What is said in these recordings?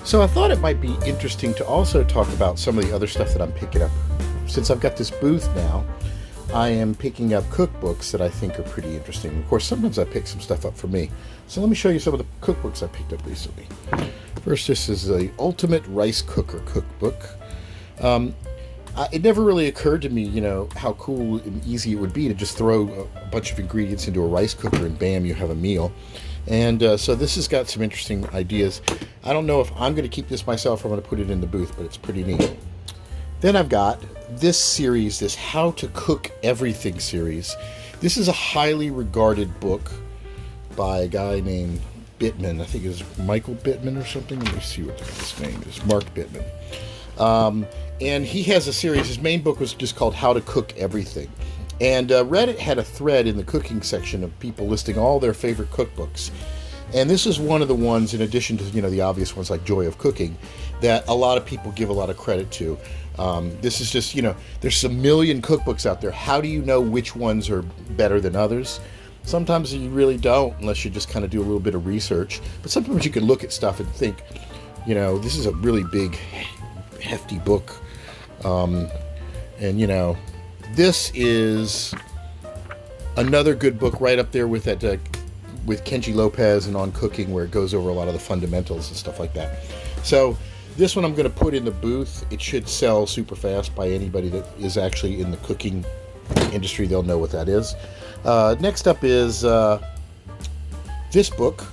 So I thought it might be interesting to also talk about some of the other stuff that I'm picking up. Since I've got this booth now, I am picking up cookbooks that I think are pretty interesting. Of course, sometimes I pick some stuff up for me. So let me show you some of the cookbooks I picked up recently. First, this is the Ultimate Rice Cooker Cookbook. It never really occurred to me, how cool and easy it would be to just throw a bunch of ingredients into a rice cooker and bam, you have a meal. And so this has got some interesting ideas. I don't know if I'm going to keep this myself or I'm going to put it in the booth, but it's pretty neat. Then I've got this series, this How to Cook Everything series. This is a highly regarded book by a guy named Bittman. I think it's Michael Bittman or something. Let me see what his name is. Mark Bittman. And he has a series. His main book was just called How to Cook Everything. And Reddit had a thread in the cooking section of people listing all their favorite cookbooks. And this is one of the ones, in addition to the obvious ones like Joy of Cooking, that a lot of people give a lot of credit to. This is just, there's a million cookbooks out there. How do you know which ones are better than others? Sometimes you really don't, unless you just kind of do a little bit of research. But sometimes you can look at stuff and think, this is a really big, hefty book. This is another good book right up there with that with Kenji Lopez and On Cooking, where it goes over a lot of the fundamentals and stuff like that. So this one I'm going to put in the booth. It should sell super fast by anybody that is actually in the cooking industry. They'll know what that is. Next up is this book.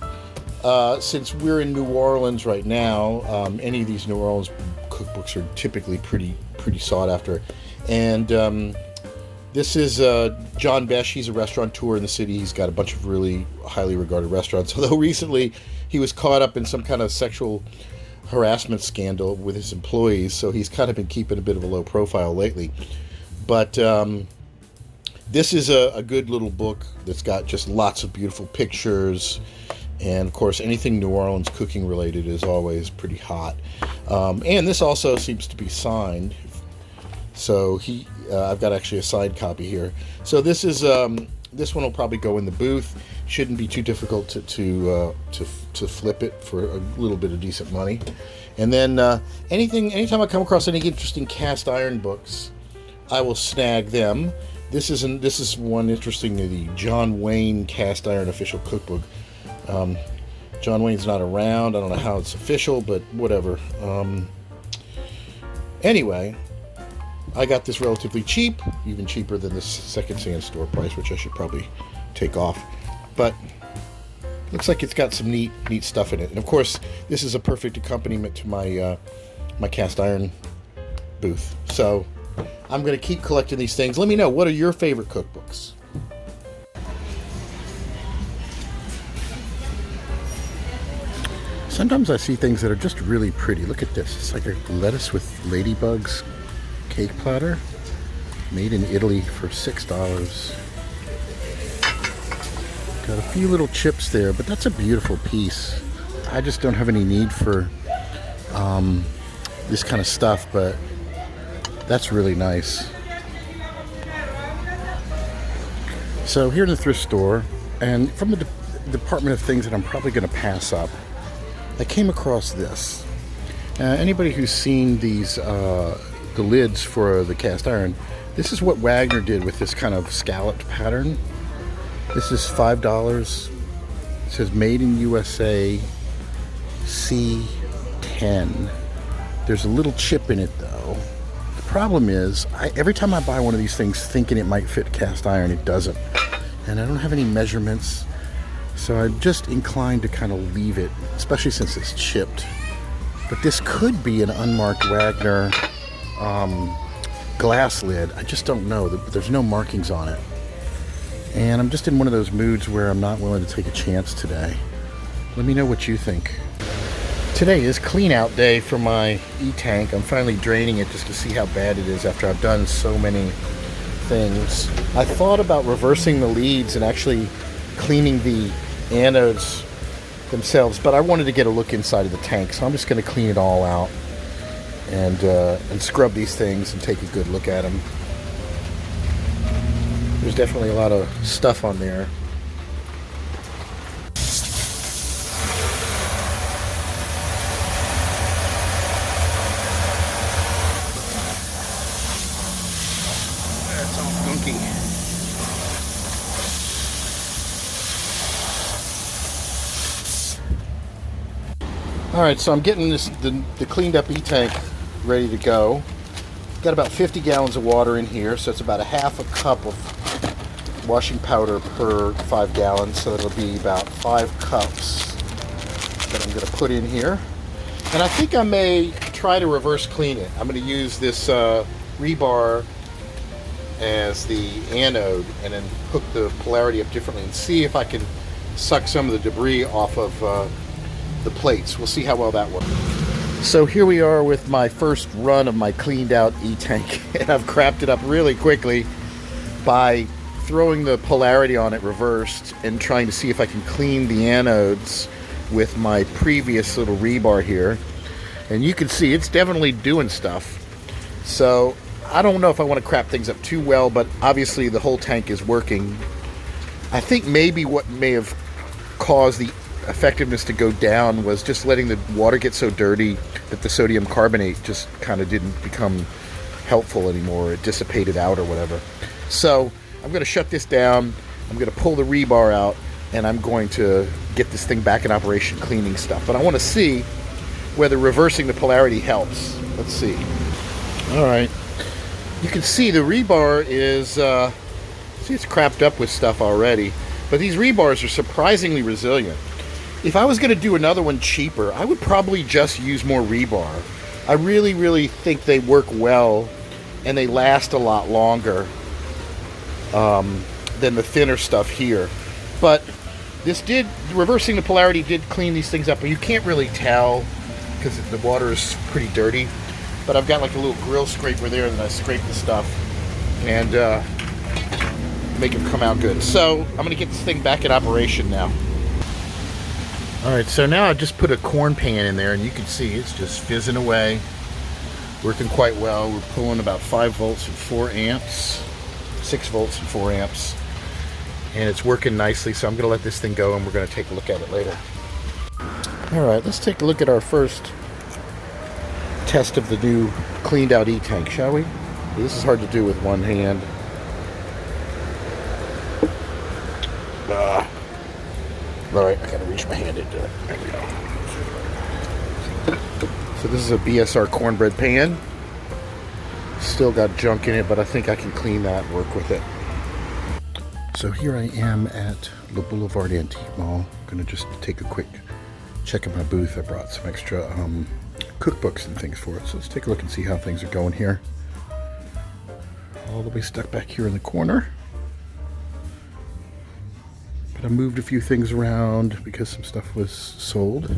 Since we're in New Orleans right now, any of these New Orleans cookbooks are typically pretty sought after. And this is John Besh. He's a restaurateur in the city. He's got a bunch of really highly regarded restaurants. Although recently he was caught up in some kind of sexual harassment scandal with his employees, so he's kind of been keeping a bit of a low profile lately. But this is a good little book that's got just lots of beautiful pictures. And of course, anything New Orleans cooking related is always pretty hot. And this also seems to be signed. So I've got actually a signed copy here. So this is this one will probably go in the booth. Shouldn't be too difficult to flip it for a little bit of decent money. And then anytime I come across any interesting cast iron books, I will snag them. This is one interesting, the John Wayne Cast Iron Official Cookbook. John Wayne's not around. I don't know how it's official, but whatever. Anyway, I got this relatively cheap, even cheaper than this second-hand store price, which I should probably take off. But looks like it's got some neat stuff in it. And of course, this is a perfect accompaniment to my my cast iron booth. So I'm going to keep collecting these things. Let me know, what are your favorite cookbooks? Sometimes I see things that are just really pretty. Look at this. It's like a lettuce with ladybugs cake platter, made in Italy for $6. Got a few little chips there, but that's a beautiful piece. I just don't have any need for this kind of stuff, but that's really nice. So here in the thrift store, and from the department of things that I'm probably going to pass up, I came across this. Anybody who's seen these, the lids for the cast iron, this is what Wagner did with this kind of scalloped pattern. This is $5. It says Made in USA C10. There's a little chip in it though. The problem is, every time I buy one of these things thinking it might fit cast iron, it doesn't. And I don't have any measurements. So I'm just inclined to kind of leave it, especially since it's chipped. But this could be an unmarked Wagner glass lid. I just don't know. There's no markings on it. And I'm just in one of those moods where I'm not willing to take a chance today. Let me know what you think. Today is clean out day for my e-tank. I'm finally draining it just to see how bad it is after I've done so many things. I thought about reversing the leads and actually cleaning the anodes themselves, but I wanted to get a look inside of the tank, so I'm just going to clean it all out and scrub these things and take a good look at them. There's definitely a lot of stuff on there. Alright, so I'm getting the cleaned up E-tank ready to go. Got about 50 gallons of water in here, so it's about a half a cup of washing powder per 5 gallons, so it'll be about 5 cups that I'm going to put in here. And I think I may try to reverse clean it. I'm going to use this rebar as the anode and then hook the polarity up differently and see if I can suck some of the debris off of the plates. We'll see how well that works. So here we are with my first run of my cleaned out E-tank, and I've crapped it up really quickly by throwing the polarity on it reversed and trying to see if I can clean the anodes with my previous little rebar here. And you can see it's definitely doing stuff. So I don't know if I want to crap things up too well, but obviously the whole tank is working. I think maybe what may have caused the effectiveness to go down was just letting the water get so dirty that the sodium carbonate just kind of didn't become helpful anymore. It dissipated out or whatever. So I'm going to shut this down. I'm going to pull the rebar out, and I'm going to get this thing back in operation cleaning stuff. But I want to see whether reversing the polarity helps. Let's see. All right. You can see the rebar is, see, it's crapped up with stuff already. But these rebars are surprisingly resilient. If I was going to do another one cheaper, I would probably just use more rebar. I really, really think they work well, and they last a lot longer than the thinner stuff here. But reversing the polarity did clean these things up, but you can't really tell because the water is pretty dirty. But I've got like a little grill scraper there that I scrape the stuff and make it come out good. So I'm going to get this thing back in operation now. Alright, so now I've just put a corn pan in there, and you can see it's just fizzing away. Working quite well. We're pulling about 5 volts and 4 amps. 6 volts and 4 amps. And it's working nicely, so I'm going to let this thing go, and we're going to take a look at it later. Alright, let's take a look at our first test of the new cleaned out E-tank, shall we? This is hard to do with one hand. Alright, I gotta reach my hand into it. There we go. So this is a BSR cornbread pan. Still got junk in it, but I think I can clean that and work with it. So here I am at the Boulevard Antique Mall. I'm gonna just take a quick check of my booth. I brought some extra cookbooks and things for it. So let's take a look and see how things are going here. All the way stuck back here in the corner. But I moved a few things around because some stuff was sold.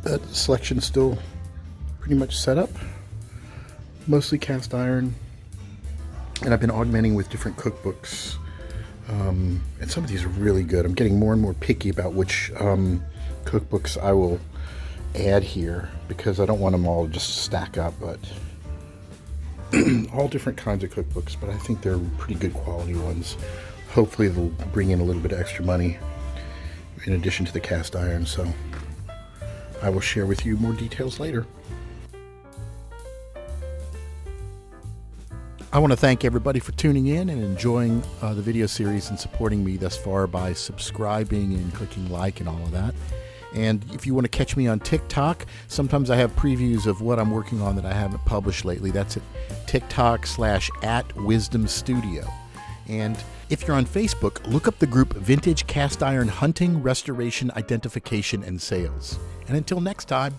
But the selection's still pretty much set up. Mostly cast iron. And I've been augmenting with different cookbooks. And some of these are really good. I'm getting more and more picky about which cookbooks I will add here, because I don't want them all to just stack up, but all different kinds of cookbooks, but I think they're pretty good quality ones. Hopefully they'll bring in a little bit of extra money in addition to the cast iron, so I will share with you more details later. I want to thank everybody for tuning in and enjoying the video series and supporting me thus far by subscribing and clicking like and all of that. And if you want to catch me on TikTok, sometimes I have previews of what I'm working on that I haven't published lately. That's at TikTok/@WisdomStudio. And if you're on Facebook, look up the group Vintage Cast Iron Hunting, Restoration, Identification, and Sales. And until next time,